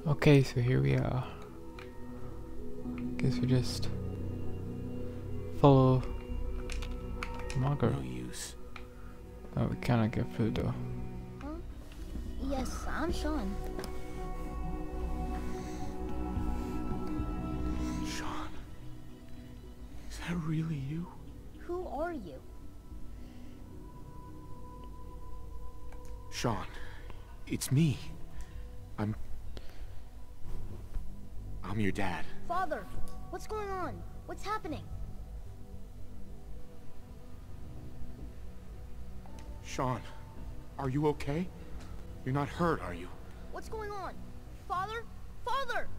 Okay, so here we are. Guess we just follow Margaret. No use. Oh, we cannot get through though. Huh? Yes, I'm Sean. Sean. Is that really you? Who are you? Sean. It's me. I'm your dad. Father, what's going on? What's happening? Sean, are you okay? You're not hurt, are you? What's going on? Father? Father!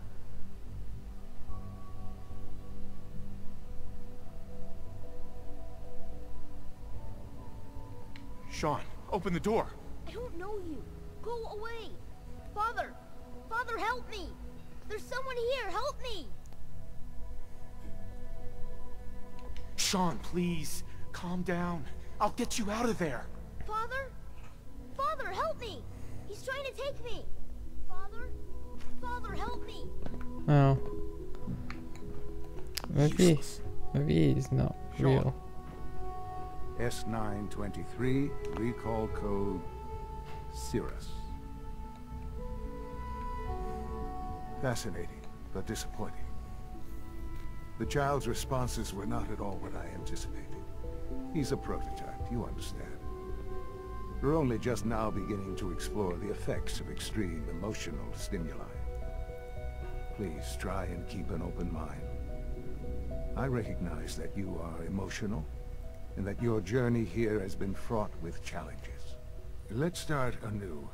Sean, open the door. I don't know you. Go away. Father! Father, help me! There's someone here, help me! Sean, please, calm down. I'll get you out of there. Father? Father, help me! He's trying to take me! Father? Father, help me! Oh. Maybe Useless. he's not Sean. real. S923, recall code Cirrus. Fascinating, but disappointing. The child's responses were not at all what I anticipated. He's a prototype, you understand. We're only just now beginning to explore the effects of extreme emotional stimuli. Please try and keep an open mind. I recognize that you are emotional, and that your journey here has been fraught with challenges. Let's start anew.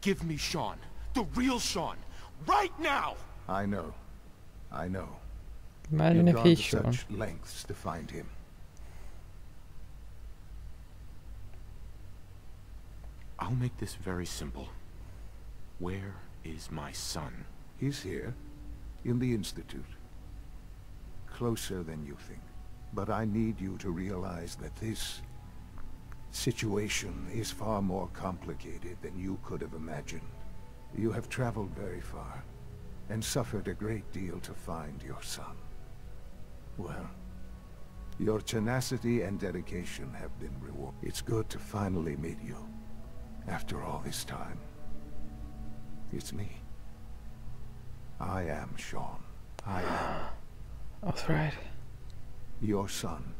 Give me Sean. The real Sean. Right now! I know. Imagine You've if gone he's to Sean. such lengths to find him. I'll make this very simple. Where is my son? He's here, in the Institute. Closer than you think. But I need you to realize that this situation is far more complicated than you could have imagined. You have traveled very far, and suffered a great deal to find your son. Well, your tenacity and dedication have been rewarded. It's good to finally meet you, after all this time. It's me. I am Sean. I am That's right. your son.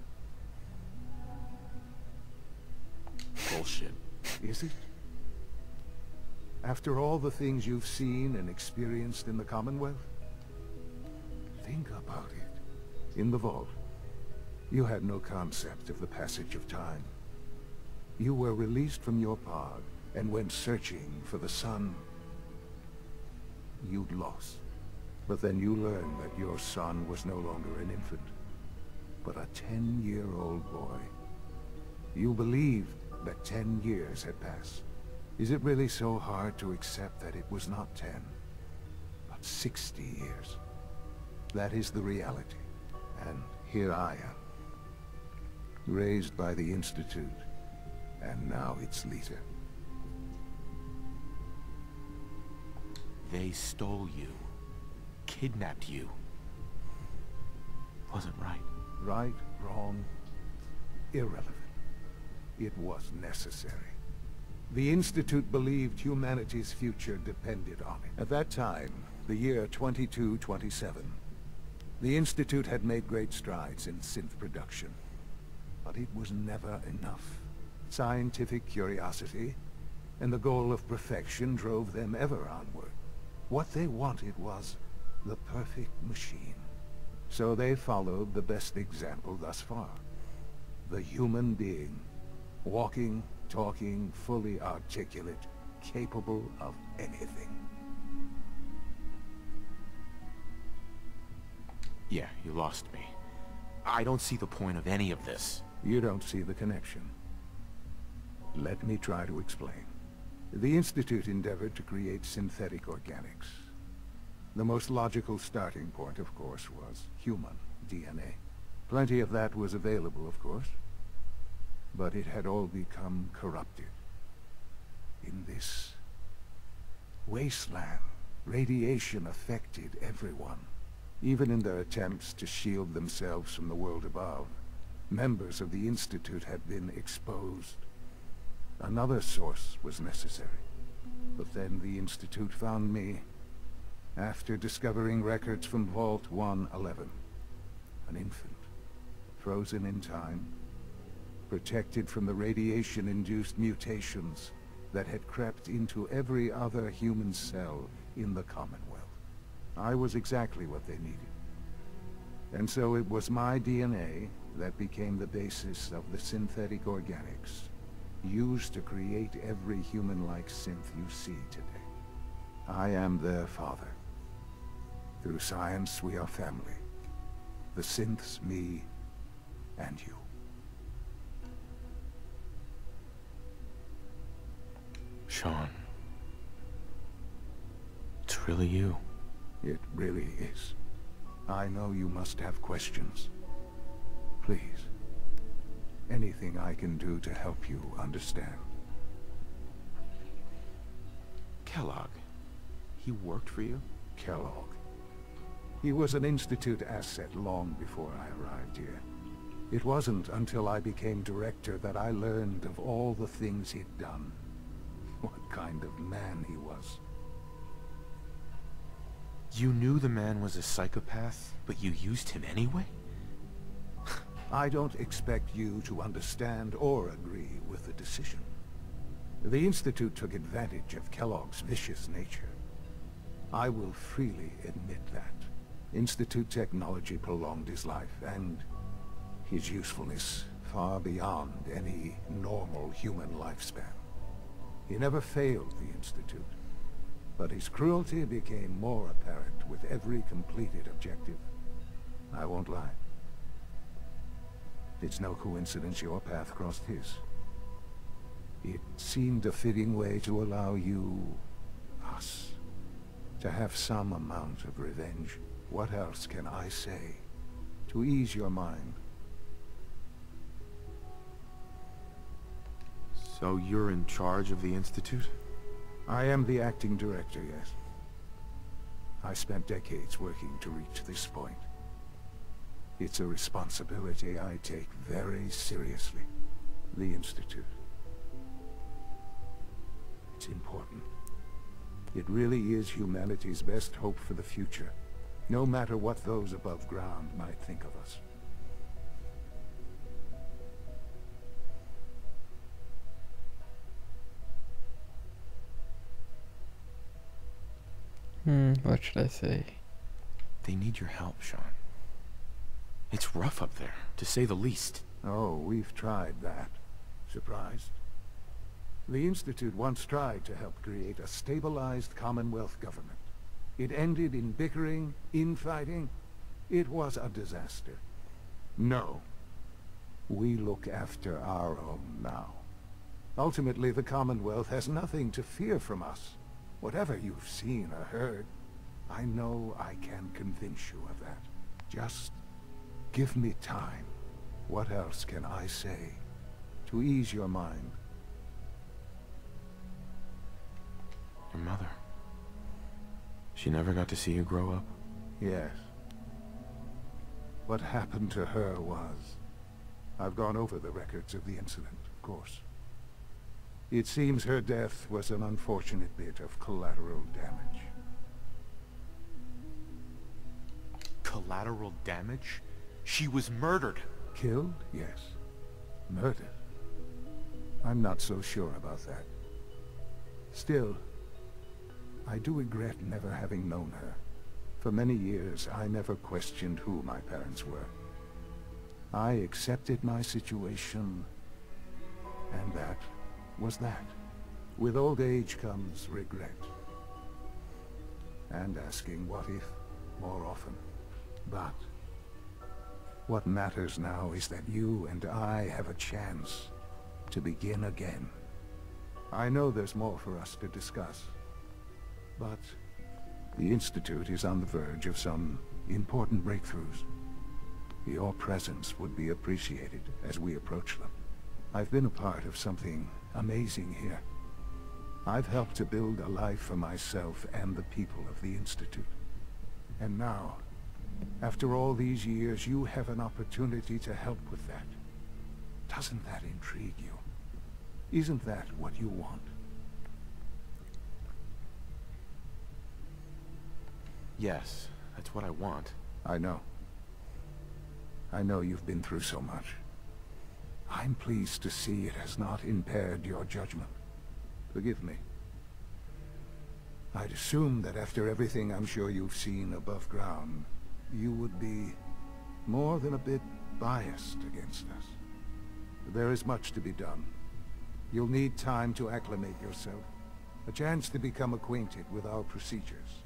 Bullshit. Is it? After all the things you've seen and experienced in the Commonwealth? Think about it. In the vault, you had no concept of the passage of time. You were released from your pod and went searching for the son you'd lost. But then you learned that your son was no longer an infant, but a 10-year-old boy. You believed that 10 years had passed. Is it really so hard to accept that it was not 10, but 60 years? That is the reality. And here I am, raised by the Institute, and now its leader. They stole you. Kidnapped you. Wasn't right. Right, wrong, irrelevant. It was necessary. The Institute believed humanity's future depended on it. At that time, the year 2227, the Institute had made great strides in synth production. But it was never enough. Scientific curiosity and the goal of perfection drove them ever onward. What they wanted was the perfect machine. So they followed the best example thus far. The human being. Walking, talking, fully articulate, capable of anything. Yeah, you lost me. I don't see the point of any of this. You don't see the connection. Let me try to explain. The Institute endeavored to create synthetic organics. The most logical starting point, of course, was human DNA. Plenty of that was available, of course. But it had all become corrupted. in this wasteland, radiation affected everyone. Even in their attempts to shield themselves from the world above, members of the Institute had been exposed. Another source was necessary. But then the Institute found me after discovering records from Vault 111. An infant, frozen in time, protected from the radiation-induced mutations that had crept into every other human cell in the Commonwealth. I was exactly what they needed. And so it was my DNA that became the basis of the synthetic organics used to create every human-like synth you see today. I am their father. Through science, we are family. The synths, me, and you. Sean. It's really you. It really is. I know you must have questions. Please. Anything I can do to help you understand. Kellogg. He worked for you? Kellogg. He was an Institute asset long before I arrived here. It wasn't until I became director that I learned of all the things he'd done. What kind of man he was. You knew the man was a psychopath, but you used him anyway? I don't expect you to understand or agree with the decision. The Institute took advantage of Kellogg's vicious nature. I will freely admit that. Institute technology prolonged his life, and his usefulness far beyond any normal human lifespan. He never failed the Institute, but his cruelty became more apparent with every completed objective. I won't lie. It's no coincidence your path crossed his. It seemed a fitting way to allow you, us, to have some amount of revenge. What else can I say to ease your mind? So you're in charge of the Institute? I am the acting director, yes. I spent decades working to reach this point. It's a responsibility I take very seriously. The Institute. It's important. It really is humanity's best hope for the future, no matter what those above ground might think of us. What should I say? They need your help, Sean. It's rough up there, to say the least. Oh, we've tried that. Surprised? The Institute once tried to help create a stabilized Commonwealth government. It ended in bickering, infighting. It was a disaster. No. We look after our own now. Ultimately, the Commonwealth has nothing to fear from us. Whatever you've seen or heard, I know I can convince you of that. Just give me time. What else can I say to ease your mind? Your mother. She never got to see you grow up? Yes. What happened to her was... I've gone over the records of the incident, of course. It seems her death was an unfortunate bit of collateral damage. Collateral damage? She was murdered. Killed? Yes. Murdered? I'm not so sure about that. Still, I do regret never having known her. For many years, I never questioned who my parents were. I accepted my situation, and that was that. With old age comes regret. And asking what if more often. But what matters now is that you and I have a chance to begin again. I know there's more for us to discuss, but the Institute is on the verge of some important breakthroughs. Your presence would be appreciated as we approach them. I've been a part of something amazing here. I've helped to build a life for myself and the people of the Institute. And now, after all these years, you have an opportunity to help with that. Doesn't that intrigue you? Isn't that what you want? Yes, that's what I want. I know. I know you've been through so much. I'm pleased to see it has not impaired your judgment. Forgive me. I'd assumed that after everything I'm sure you've seen above ground, you would be more than a bit biased against us. There is much to be done. You'll need time to acclimate yourself, a chance to become acquainted with our procedures.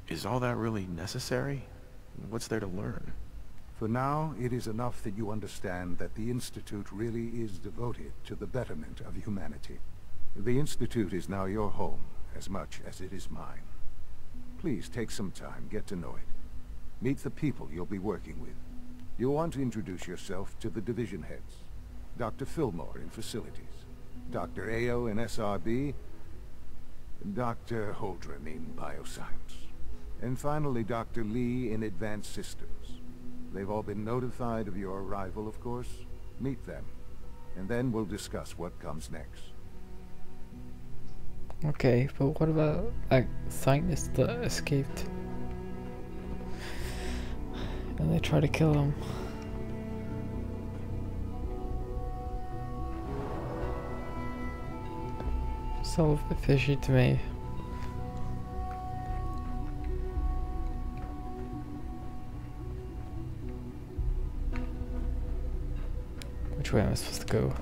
Is all that really necessary? What's there to learn? For now, it is enough that you understand that the Institute really is devoted to the betterment of humanity. The Institute is now your home, as much as it is mine. Please take some time, get to know it. Meet the people you'll be working with. You'll want to introduce yourself to the division heads. Dr. Fillmore in Facilities, Dr. Ayo in SRB, Dr. Holdren in Bioscience, and finally Dr. Lee in Advanced Systems. They've all been notified of your arrival, of course. Meet them, and then we'll discuss what comes next. Okay, but what about like scientists that escaped and they try to kill him? It's all a bit fishy to me. Which way am I supposed to go?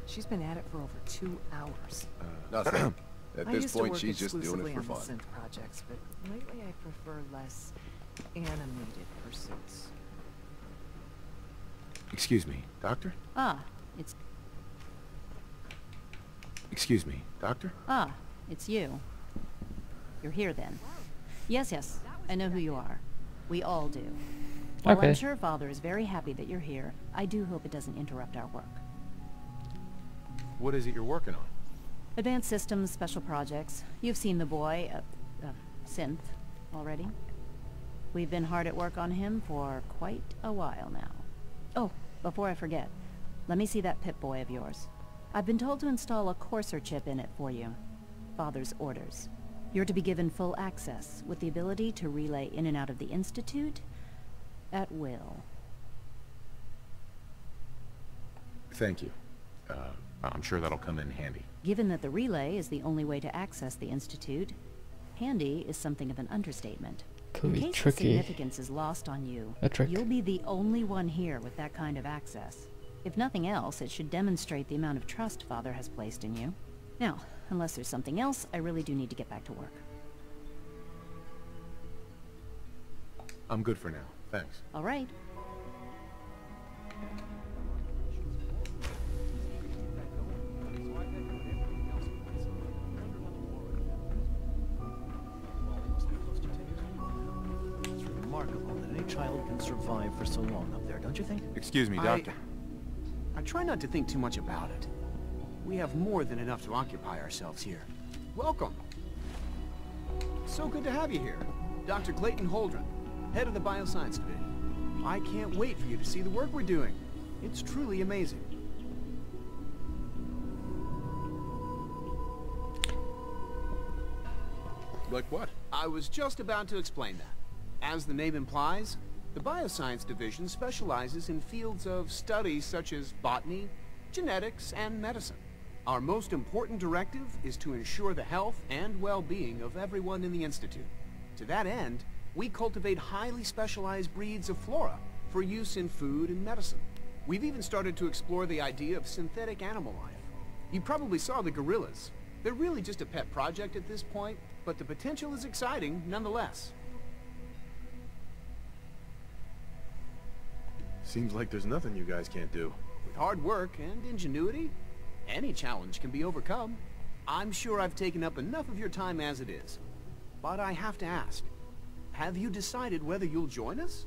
She's been at it for over 2 hours. Nothing. At I this used to point, work she's just doing exclusively it for on the fun. SYNTH projects, but lately I prefer less animated pursuits. Excuse me, Doctor? It's Excuse me, Doctor? it's you. You're here then. Yes, I know who you are. We all do. While Okay. I'm sure Father is very happy that you're here, I do hope it doesn't interrupt our work. What is it you're working on? Advanced Systems, Special Projects. You've seen the boy, SYNTH, already. We've been hard at work on him for quite a while now. Oh, before I forget, let me see that Pip-Boy of yours. I've been told to install a courser chip in it for you. Father's orders. You're to be given full access, with the ability to relay in and out of the Institute at will. Thank you. I'm sure that'll come in handy. Given that the relay is the only way to access the Institute, handy is something of an understatement. Could In be case the tricky. significance is lost on you, A trick. you'll be the only one here with that kind of access. If nothing else, it should demonstrate the amount of trust Father has placed in you. Now, unless there's something else, I really do need to get back to work. I'm good for now. Thanks. All right. It's remarkable that any child can survive for so long up there, don't you think? Excuse me, Doctor. I try not to think too much about it. We have more than enough to occupy ourselves here. Welcome. So good to have you here. Dr. Clayton Holdren, head of the Bioscience Division. I can't wait for you to see the work we're doing. It's truly amazing. Like what? I was just about to explain that. As the name implies, the Bioscience Division specializes in fields of study such as botany, genetics, and medicine. Our most important directive is to ensure the health and well-being of everyone in the Institute. To that end, we cultivate highly specialized breeds of flora for use in food and medicine. We've even started to explore the idea of synthetic animal life. You probably saw the gorillas. They're really just a pet project at this point, but the potential is exciting nonetheless. Seems like there's nothing you guys can't do. With hard work and ingenuity, any challenge can be overcome. I'm sure I've taken up enough of your time as it is. But I have to ask, have you decided whether you'll join us?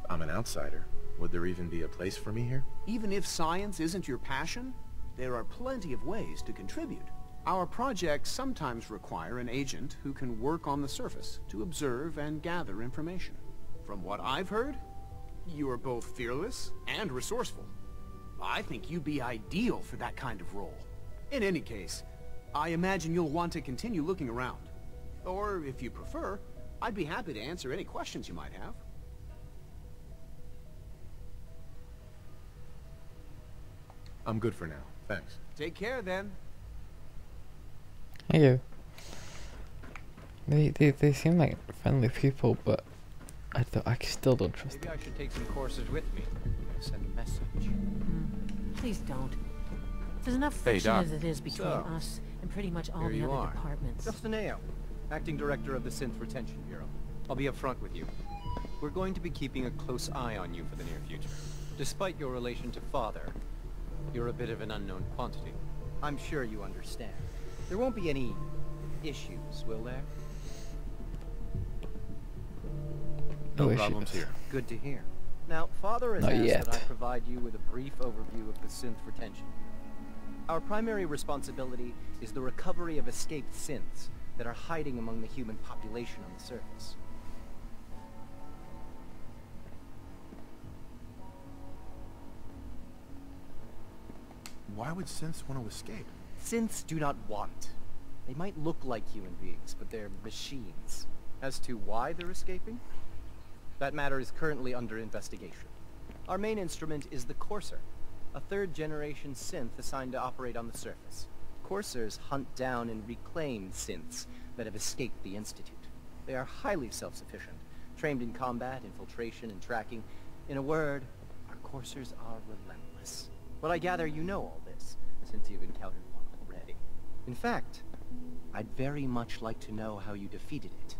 I'm an outsider. Would there even be a place for me here? Even if science isn't your passion, there are plenty of ways to contribute. Our projects sometimes require an agent who can work on the surface to observe and gather information. From what I've heard, you are both fearless and resourceful. I think you'd be ideal for that kind of role. In any case, I imagine you'll want to continue looking around. Or, if you prefer, I'd be happy to answer any questions you might have. I'm good for now. Thanks. Take care, then. Hey, they seem like friendly people, but I still don't trust Maybe them. I should take some courses with me. Send a message. Please don't. There's enough Hey, friction Doc. as it is between So, us and pretty much all Here the you other are. departments. Justineo, Acting Director of the Synth Retention Bureau. I'll be upfront with you. We're going to be keeping a close eye on you for the near future. Despite your relation to Father, you're a bit of an unknown quantity. I'm sure you understand. There won't be any issues, will there? No No problems issues. here. Good to hear. Now, Father has Not asked yet. that I provide you with a brief overview of the Synth Retention Bureau. Our primary responsibility is the recovery of escaped synths that are hiding among the human population on the surface. Why would synths want to escape? Synths do not want. They might look like human beings, but they're machines. As to why they're escaping? That matter is currently under investigation. Our main instrument is the Courser, a third-generation synth assigned to operate on the surface. Coursers hunt down and reclaim synths that have escaped the Institute. They are highly self-sufficient, trained in combat, infiltration, and tracking. In a word, our Coursers are relentless. But I gather you know all this, since you've encountered one already. In fact, I'd very much like to know how you defeated it.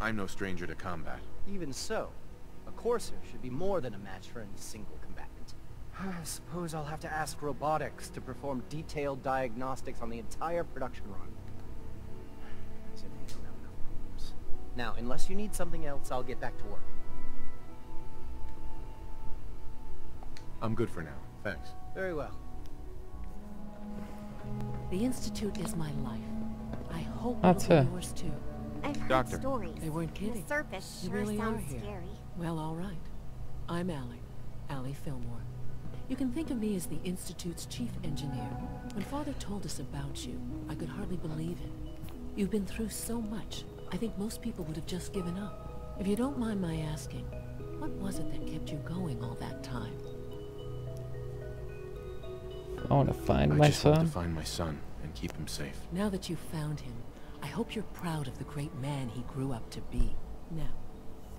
I'm no stranger to combat. Even so, a Courser should be more than a match for any single combatant. I suppose I'll have to ask robotics to perform detailed diagnostics on the entire production run. Simply don't have enough problems. Now, unless you need something else, I'll get back to work. I'm good for now. Thanks. Very well. The Institute is my life. I hope That's it'll it. be yours too. I've heard Doctor. stories. They weren't The kidding. surface You sure really are sounds here. scary. Well, all right. I'm Allie Fillmore. You can think of me as the Institute's chief engineer. When Father told us about you, I could hardly believe it. You've been through so much, I think most people would have just given up. If you don't mind my asking, what was it that kept you going all that time? I want to find I my just want son. to find my son and keep him safe. Now that you've found him, I hope you're proud of the great man he grew up to be. Now,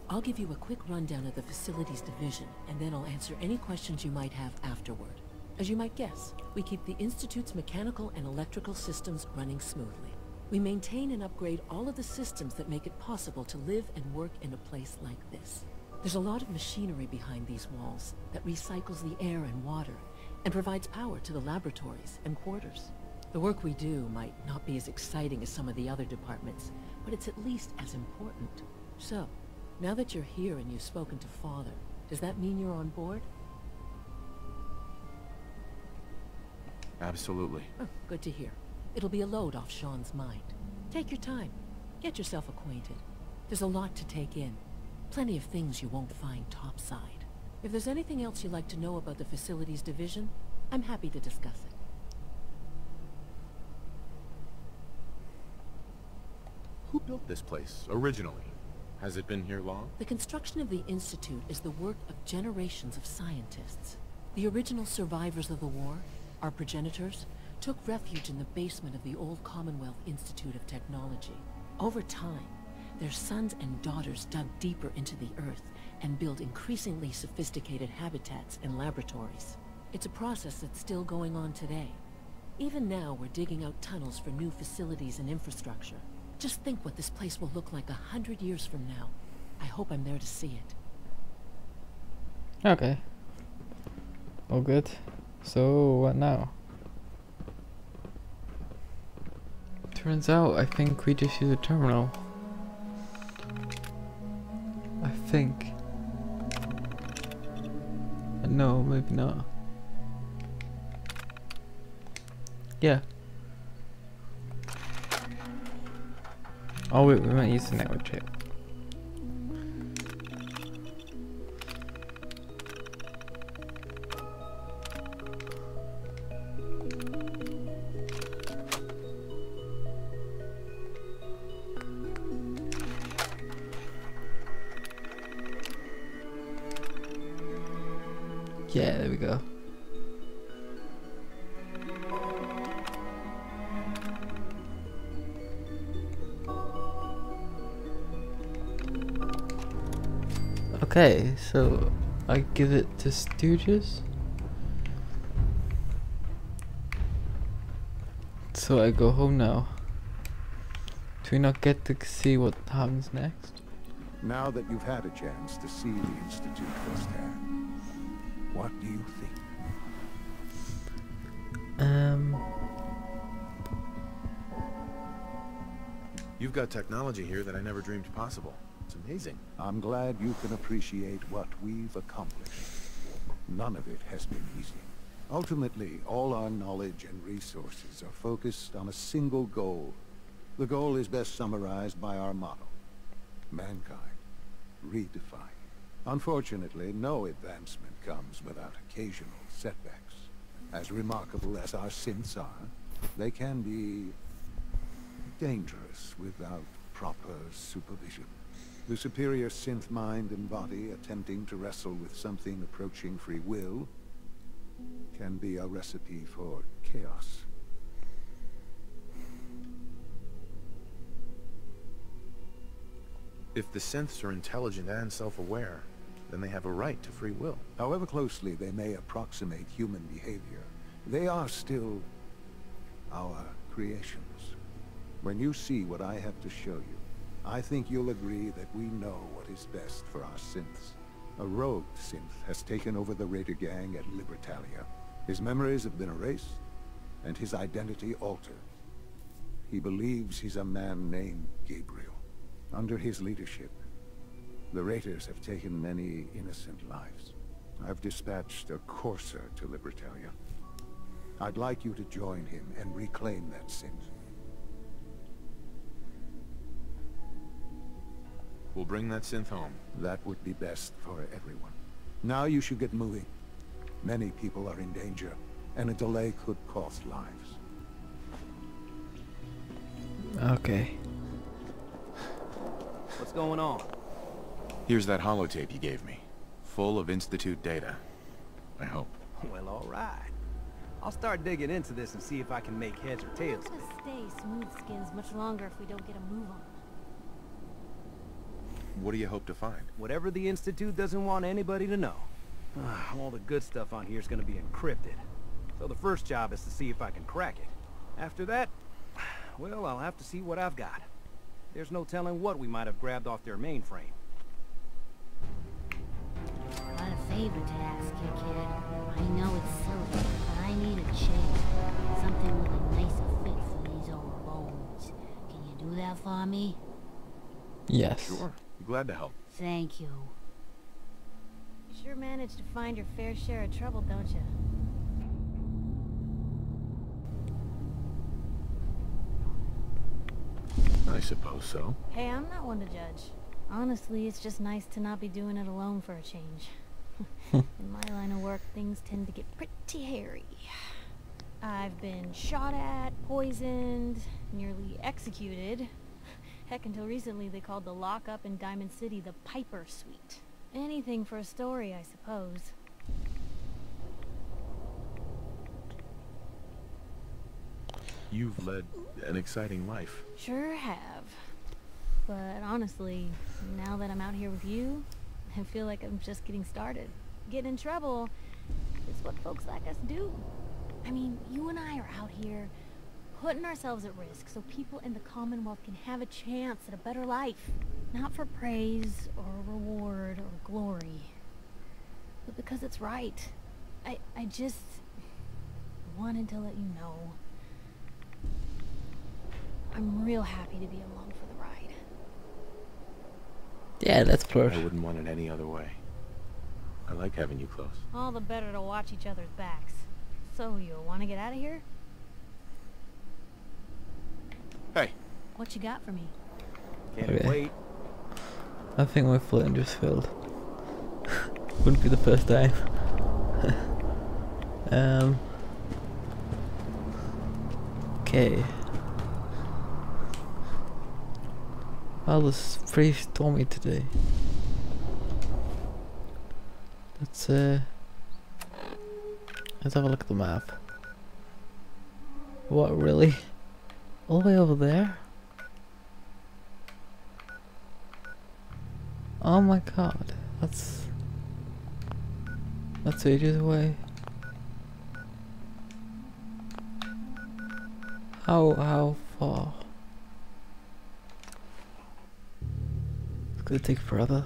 I'll give you a quick rundown of the Facilities Division, and then I'll answer any questions you might have afterward. As you might guess, we keep the Institute's mechanical and electrical systems running smoothly. We maintain and upgrade all of the systems that make it possible to live and work in a place like this. There's a lot of machinery behind these walls that recycles the air and water, and provides power to the laboratories and quarters. The work we do might not be as exciting as some of the other departments, but it's at least as important. So, now that you're here and you've spoken to Father, does that mean you're on board? Absolutely. Oh, good to hear. It'll be a load off Sean's mind. Take your time. Get yourself acquainted. There's a lot to take in. Plenty of things you won't find topside. If there's anything else you'd like to know about the Facilities Division, I'm happy to discuss it. Who built this place, originally? Has it been here long? The construction of the Institute is the work of generations of scientists. The original survivors of the war, our progenitors, took refuge in the basement of the old Commonwealth Institute of Technology. Over time, their sons and daughters dug deeper into the earth and built increasingly sophisticated habitats and laboratories. It's a process that's still going on today. Even now, we're digging out tunnels for new facilities and infrastructure. Just think what this place will look like 100 years from now. I hope I'm there to see it. Okay. All good. So, what now? Turns out, I think we just use a terminal. I think. No, maybe not. Yeah. Oh wait, we might use the network chip. Yeah, there we go. Okay, so I give it to Stooges. So I go home now. Do we not get to see what happens next? Now that you've had a chance to see the Institute firsthand, what do you think? You've got technology here that I never dreamed possible. It's amazing. I'm glad you can appreciate what we've accomplished. None of it has been easy. Ultimately, all our knowledge and resources are focused on a single goal. The goal is best summarized by our motto: mankind redefined. Unfortunately, no advancement comes without occasional setbacks. As remarkable as our synths are, they can be dangerous without proper supervision. The superior synth mind and body attempting to wrestle with something approaching free will can be a recipe for chaos. If the synths are intelligent and self-aware, then they have a right to free will. However closely they may approximate human behavior, they are still our creations. When you see what I have to show you, I think you'll agree that we know what is best for our synths. A rogue synth has taken over the Raider gang at Libertalia. His memories have been erased, and his identity altered. He believes he's a man named Gabriel. Under his leadership, the Raiders have taken many innocent lives. I've dispatched a courser to Libertalia. I'd like you to join him and reclaim that synth. We'll bring that synth home. That would be best for everyone. Now you should get moving. Many people are in danger, and a delay could cost lives. Okay. What's going on? Here's that holotape you gave me. Full of Institute data. I hope. Well, all right. I'll start digging into this and see if I can make heads or tails. We're not gonna stay smooth skins much longer if we don't get a move on. What do you hope to find? Whatever the Institute doesn't want anybody to know. All the good stuff on here is going to be encrypted. So the first job is to see if I can crack it. After that, well, I'll have to see what I've got. There's no telling what we might have grabbed off their mainframe. Got a favor to ask you, kid. I know it's silly, but I need a chain. Something with a nicer fit for these old bones. Can you do that for me? Yes. Sure. Glad to help. Thank you. You sure managed to find your fair share of trouble, don't you? I suppose so. Hey, I'm not one to judge. Honestly, it's just nice to not be doing it alone for a change. In my line of work, things tend to get pretty hairy. I've been shot at, poisoned, nearly executed. Heck, until recently they called the lockup in Diamond City the Piper Suite. Anything for a story, I suppose. You've led an exciting life. Sure have. But honestly, now that I'm out here with you, I feel like I'm just getting started. Getting in trouble is what folks like us do. I mean, you and I are out here putting ourselves at risk so people in the Commonwealth can have a chance at a better life. Not for praise or reward or glory, but because it's right. I just wanted to let you know. I'm real happy to be along for the ride. Yeah, let's flirt. I wouldn't want it any other way. I like having you close. All the better to watch each other's backs. So, you want to get out of here? Hey. What you got for me? Can't Okay. wait. I think my flint just filled. Wouldn't be the first time. Okay. Well, it's pretty stormy today. Let's have a look at the map. What, really? All the way over there? Oh my god, that's ages away. How far? It's gonna take forever.